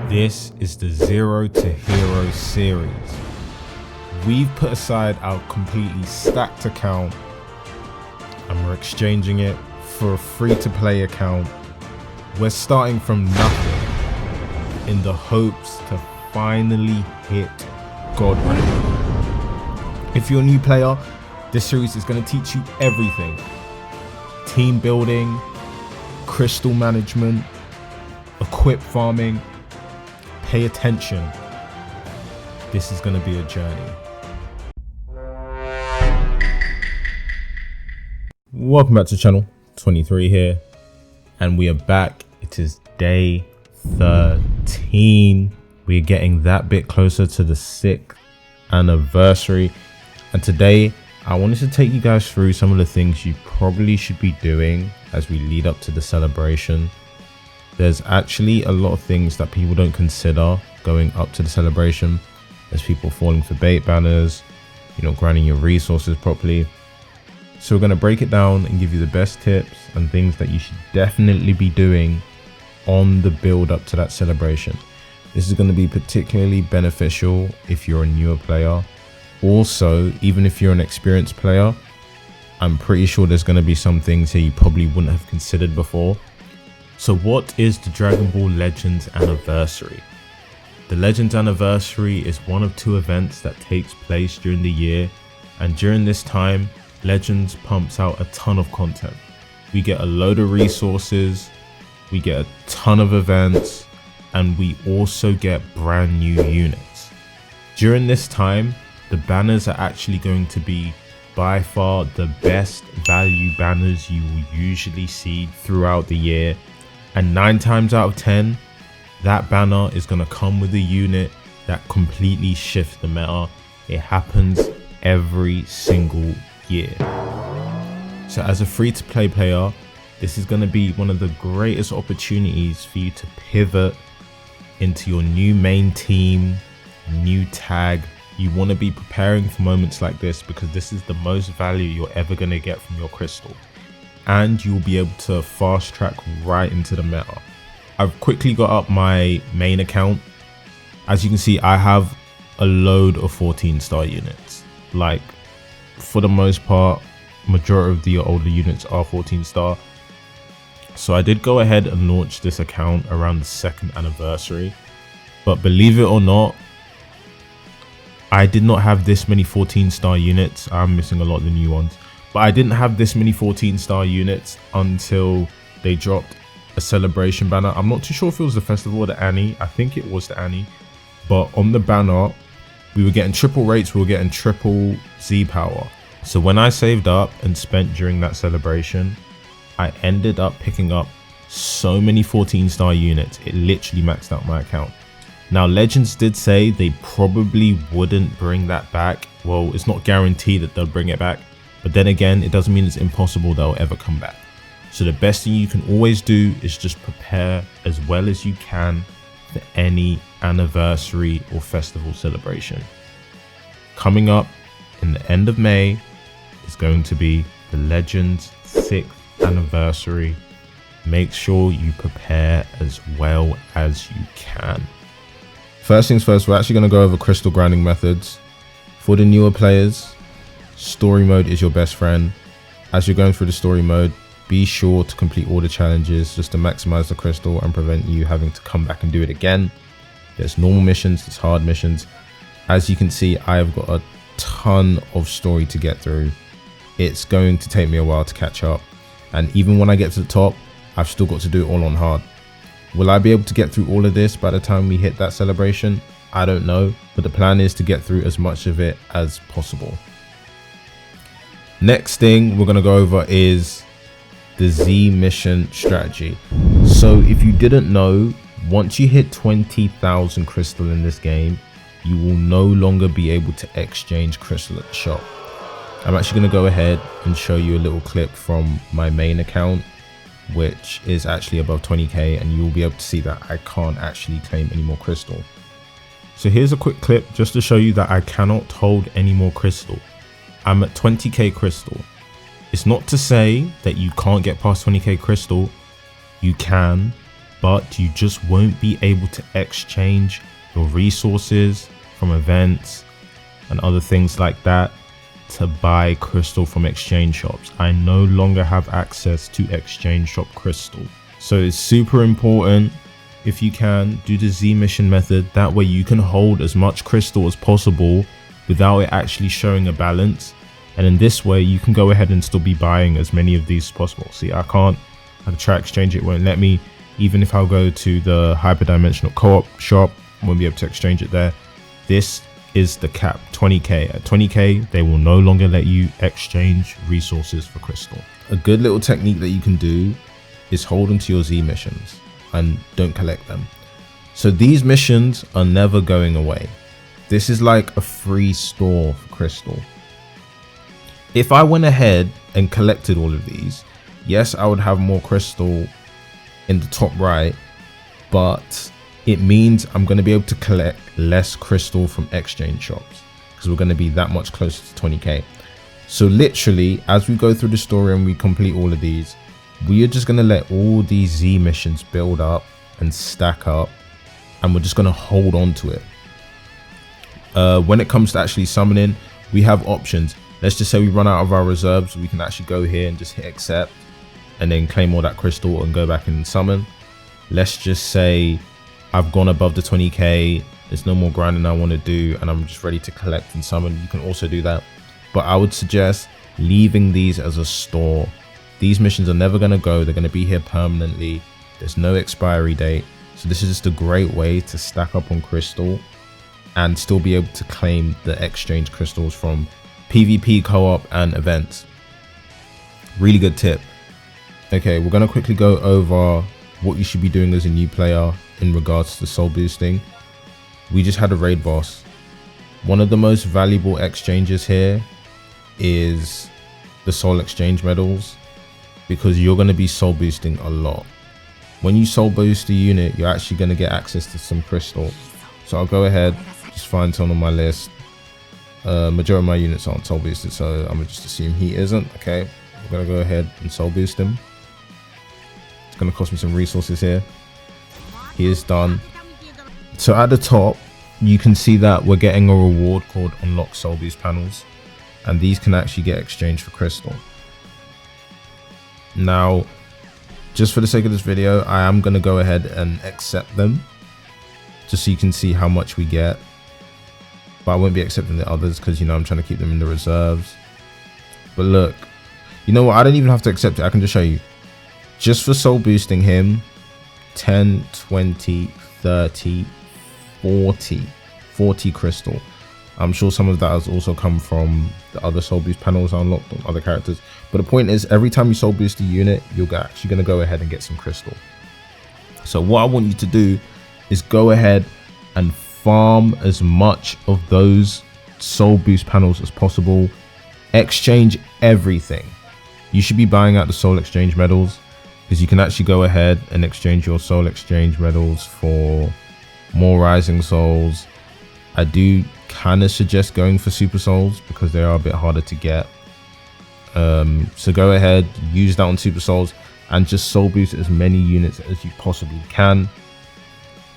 This is the Zero to Hero series. We've put aside our completely stacked account and we're exchanging it for a free-to-play account. We're starting from nothing in the hopes to finally hit God rank. If you're a new player, this series is going to teach you everything. Team building, crystal management, equip farming. Pay attention. This is going to be a journey. Welcome back to channel 23 here, and we are back. It is day 13. We're getting that bit closer to the 6th anniversary, and today I wanted to take you guys through some of the things you probably should be doing as we lead up to the celebration. There's actually a lot of things that people don't consider going up to the celebration. There's people falling for bait banners, grinding your resources properly. So we're going to break it down and give you the best tips and things that you should definitely be doing on the build up to that celebration. This is going to be particularly beneficial if you're a newer player. Also, even if you're an experienced player, I'm pretty sure there's going to be some things here you probably wouldn't have considered before. So what is the Dragon Ball Legends Anniversary? The Legends Anniversary is one of two events that takes place during the year, and during this time, Legends pumps out a ton of content. We get a load of resources, we get a ton of events, and we also get brand new units. During this time, the banners are actually going to be by far the best value banners you will usually see throughout the year. And 9 times out of 10, that banner is going to come with a unit that completely shifts the meta. It happens every single year. So as a free-to-play player, this is going to be one of the greatest opportunities for you to pivot into your new main team, new tag. You want to be preparing for moments like this because this is the most value you're ever going to get from your crystal. And you'll be able to fast track right into the meta. I've quickly got up my main account. As you can see, I have a load of 14-star units. Like, for the most part, majority of the older units are 14-star. So I did go ahead and launch this account around the 2nd anniversary. But believe it or not, I did not have this many 14-star units. I'm missing a lot of the new ones. But I didn't have this many 14-star units until they dropped a celebration banner. I'm not too sure if it was the festival or the Annie. I think it was the Annie. But on the banner, we were getting triple rates. We were getting triple Z power. So when I saved up and spent during that celebration, I ended up picking up so many 14-star units. It literally maxed out my account. Now, Legends did say they probably wouldn't bring that back. Well, it's not guaranteed that they'll bring it back. But then again, it doesn't mean it's impossible they'll ever come back. So the best thing you can always do is just prepare as well as you can for any anniversary or festival celebration. Coming up in the end of May is going to be the Legends 6th anniversary. Make sure you prepare as well as you can. First things first, we're actually going to go over crystal grinding methods. For the newer players, story mode is your best friend. As you're going through the story mode, be sure to complete all the challenges just to maximize the crystal and prevent you having to come back and do it again. There's normal missions, there's hard missions. As you can see, I have got a ton of story to get through. It's going to take me a while to catch up. And even when I get to the top, I've still got to do it all on hard. Will I be able to get through all of this by the time we hit that celebration? I don't know, but the plan is to get through as much of it as possible. Next thing we're going to go over is the Z mission strategy. So if you didn't know, once you hit 20,000 crystal in this game, you will no longer be able to exchange crystal at the shop. I'm actually going to go ahead and show you a little clip from my main account, which is actually above 20k, and you'll be able to see that I can't actually claim any more crystal. So here's a quick clip just to show you that I cannot hold any more crystal. I'm at 20k crystal. It's not to say that you can't get past 20k crystal. You can, but you just won't be able to exchange your resources from events and other things like that to buy crystal from exchange shops. I no longer have access to exchange shop crystal. So it's super important, if you can, do the Z mission method. That way you can hold as much crystal as possible without it actually showing a balance. And in this way, you can go ahead and still be buying as many of these as possible. See, I can't, I try to exchange, it won't let me. Even if I'll go to the hyperdimensional co-op shop, won't be able to exchange it there. This is the cap, 20k. At 20k, they will no longer let you exchange resources for crystal. A good little technique that you can do is hold onto your Z missions and don't collect them. So these missions are never going away. This is like a free store for crystal. If I went ahead and collected all of these, yes, I would have more crystal in the top right, but it means I'm going to be able to collect less crystal from exchange shops because we're going to be that much closer to 20k. So literally, as we go through the story and we complete all of these, we are just going to let all these Z missions build up and stack up, and we're just going to hold on to it. When it comes to actually summoning, we have options. Let's just say we run out of our reserves, we can actually go here and just hit accept and then claim all that crystal and go back and summon. Let's just say I've gone above the 20k, there's no more grinding I want to do, and I'm just ready to collect and summon. You can also do that, but I would suggest leaving these as a store. These missions are never going to go, they're going to be here permanently, there's no expiry date. So this is just a great way to stack up on crystal and still be able to claim the exchange crystals from PvP, co-op and events. Really good tip. Okay, we're going to quickly go over what you should be doing as a new player in regards to soul boosting. We just had a raid boss. One of the most valuable exchanges here is the soul exchange medals, because you're going to be soul boosting a lot. When you soul boost a unit, you're actually going to get access to some crystal. So I'll go ahead, just find someone on my list. Majority of my units aren't soul boosted, so I'm gonna just assume he isn't. Okay, we're gonna go ahead and soul boost him. It's gonna cost me some resources here. He is done. So at the top, you can see that we're getting a reward called unlock soul boost panels, and these can actually get exchanged for crystal. Now, just for the sake of this video, I am gonna go ahead and accept them, just so you can see how much we get. But I won't be accepting the others because, you know, I'm trying to keep them in the reserves. But look, you know what, I don't even have to accept it, I can just show you. Just for soul boosting him, 10, 20, 30, 40 crystal. I'm sure some of that has also come from the other soul boost panels I unlocked on other characters. But the point is, every time you soul boost a unit, you're actually going to go ahead and get some crystal. So what I want you to do is go ahead and farm as much of those soul boost panels as possible. Exchange everything. You should be buying out the soul exchange medals, because you can actually go ahead and exchange your soul exchange medals for more rising souls. I do kind of suggest going for super souls because they are a bit harder to get. So go ahead, use that on super souls and just soul boost as many units as you possibly can.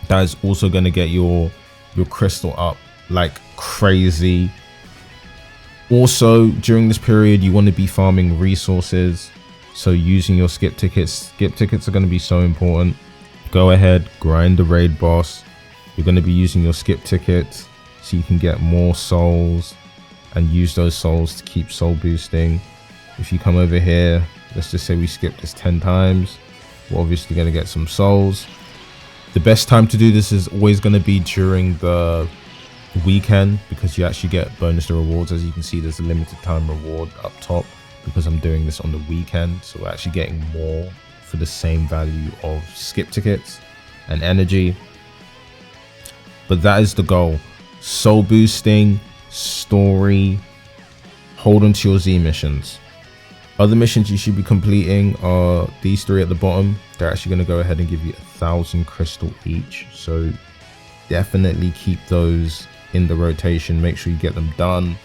That is also going to get your crystal up like crazy. Also, during this period, you want to be farming resources, so using your skip tickets are going to be so important. Go ahead, grind the raid boss. You're going to be using your skip tickets so you can get more souls and use those souls to keep soul boosting. If you come over here, let's just say we skip this 10 times, we're obviously going to get some souls. The best time to do this is always going to be during the weekend, because you actually get bonus to rewards. As you can see, there's a limited time reward up top because I'm doing this on the weekend, so we're actually getting more for the same value of skip tickets and energy. But that is the goal: soul boosting, story, hold on to your Z missions. Other missions you should be completing are these three at the bottom. They're actually going to go ahead and give you 1,000 crystal each, so definitely keep those in the rotation. Make sure you get them done.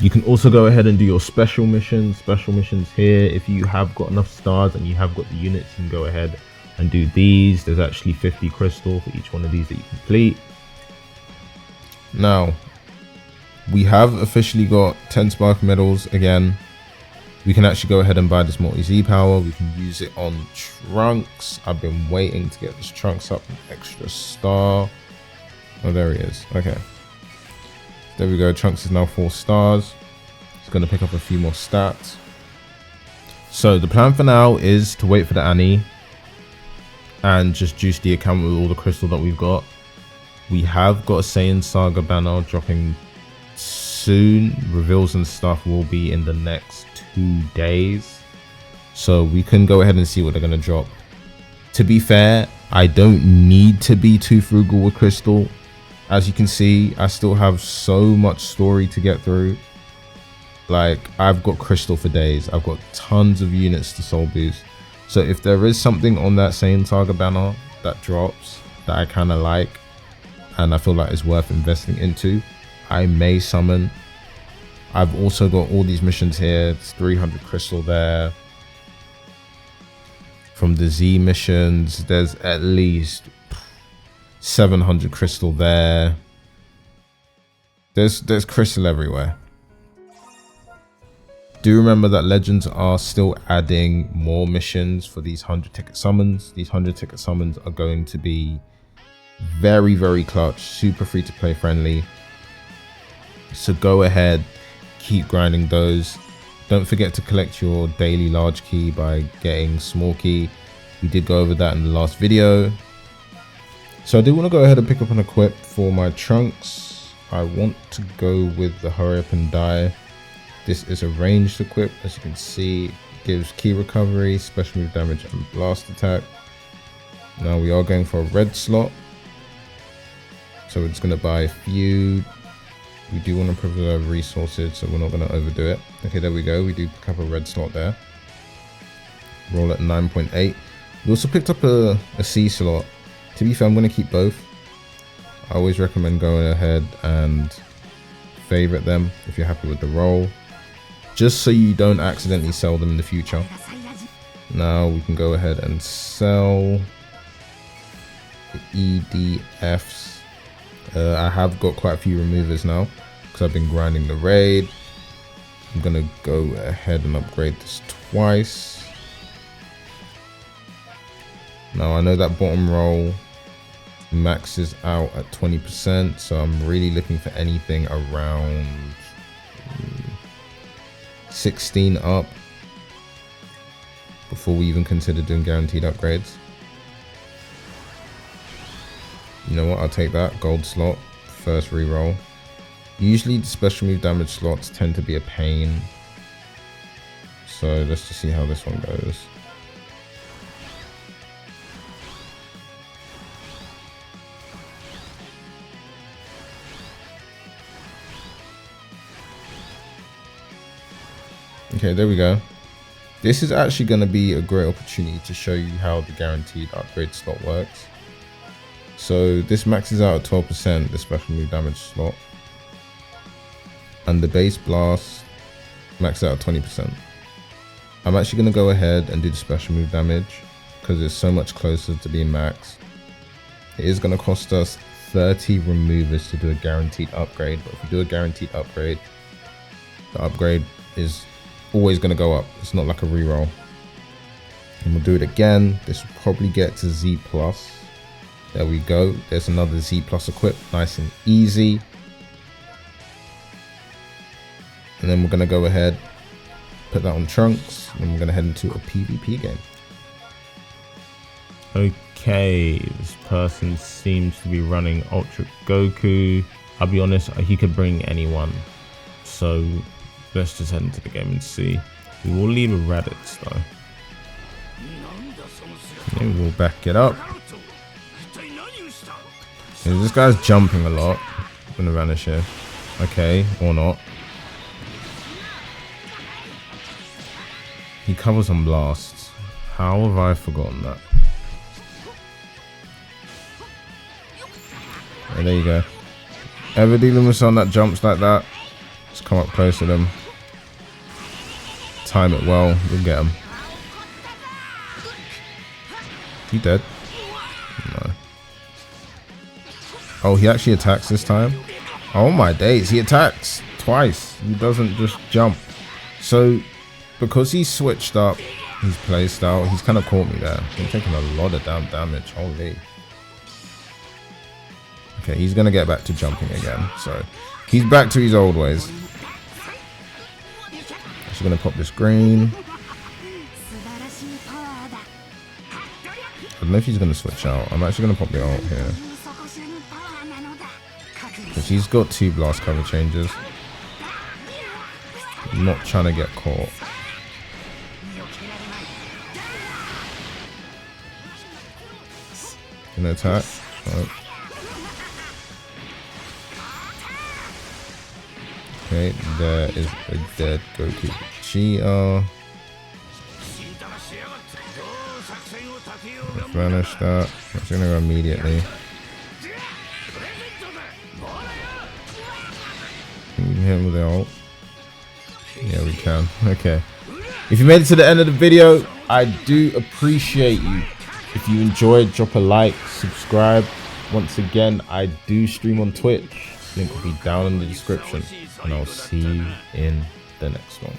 You can also go ahead and do your special missions here. If you have got enough stars and you have got the units, you can go ahead, and do these. There's actually 50 crystal for each one of these that you complete. Now, we have officially got 10 spark medals again. We can actually go ahead and buy this multi-Z power. We can use it on Trunks. I've been waiting to get this Trunks up an extra star. Oh, there he is. Okay. There we go. Trunks is now 4 stars. It's going to pick up a few more stats. So the plan for now is to wait for the Annie and just juice the account with all the crystal that we've got. We have got a Saiyan Saga banner dropping soon. Reveals and stuff will be in the next 2 days, so we can go ahead and see what they're going to drop. To be fair, I don't need to be too frugal with crystal. As you can see, I still have so much story to get through. Like, I've got crystal for days. I've got tons of units to soul boost. So if there is something on that Saiyan Saga banner that drops that I kind of like and I feel like is worth investing into, I may summon. I've also got all these missions here. It's 300 crystal there. From the Z missions, there's at least 700 crystal there. There's crystal everywhere. Do remember that Legends are still adding more missions for these 100 ticket summons. These 100 ticket summons are going to be very, very clutch, super free to play friendly. So go ahead, keep grinding those. Don't forget to collect your daily large key by getting small key. We did go over that in the last video. So I do want to go ahead and pick up an equip for my Trunks. I want to go with the hurry up and die. This is a ranged equip. As you can see, it gives key recovery, special move damage and blast attack. Now we are going for a red slot, so we're just going to buy a few. We do want to preserve resources, so we're not going to overdo it. Okay, there we go. We do pick up a red slot there. Roll at 9.8. We also picked up a C slot. To be fair, I'm going to keep both. I always recommend going ahead and favorite them if you're happy with the roll, just so you don't accidentally sell them in the future. Now we can go ahead and sell the EDFs. I have got quite a few removers now because I've been grinding the raid. I'm gonna go ahead and upgrade this twice. Now I know that bottom roll maxes out at 20%, so I'm really looking for anything around 16 up before we even consider doing guaranteed upgrades. You know what, I'll take that gold slot, first reroll. Usually the special move damage slots tend to be a pain, so let's just see how this one goes. Okay, there we go. This is actually going to be a great opportunity to show you how the guaranteed upgrade slot works. So this maxes out at 12%, the special move damage slot, and the base blast maxes out at 20%. I'm actually going to go ahead and do the special move damage because it's so much closer to being maxed. It is going to cost us 30 removers to do a guaranteed upgrade, but if we do a guaranteed upgrade, the upgrade is always going to go up. It's not like a reroll. And we'll do it again. This will probably get to Z+. There we go. There's another Z+ equip. Nice and easy. And then we're going to go ahead, put that on Trunks, and we're going to head into a PvP game. Okay, this person seems to be running Ultra Goku. I'll be honest, he could bring anyone. So let's just head into the game and see. We will leave with Raditz though. Okay, we'll back it up. Yeah, this guy's jumping a lot. I'm gonna vanish here. Okay, or not. He covers on blasts. How have I forgotten that? Oh, there you go. Ever dealing with someone that jumps like that? Just come up close to them. Time it well, you'll get them. He dead? No. Oh, he actually attacks this time? Oh my days, he attacks twice. He doesn't just jump. So, because he switched up his playstyle, he's kind of caught me there. I'm taking a lot of damn damage. Holy. Okay, he's going to get back to jumping again. So, he's back to his old ways. Just going to pop this green. I don't know if he's going to switch out. I'm actually going to pop the ult here. Because he's got 2 blast cover changes. I'm not trying to get caught. Gonna attack. Right. Okay, there is a dead Goku Vegeta. Vanish that. It's gonna go immediately. Can we hit him with the ult? Yeah, we can. Okay. If you made it to the end of the video, I do appreciate you. If you enjoyed, drop a like, subscribe. Once again, I do stream on Twitch. Link will be down in the description. And I'll see you in the next one.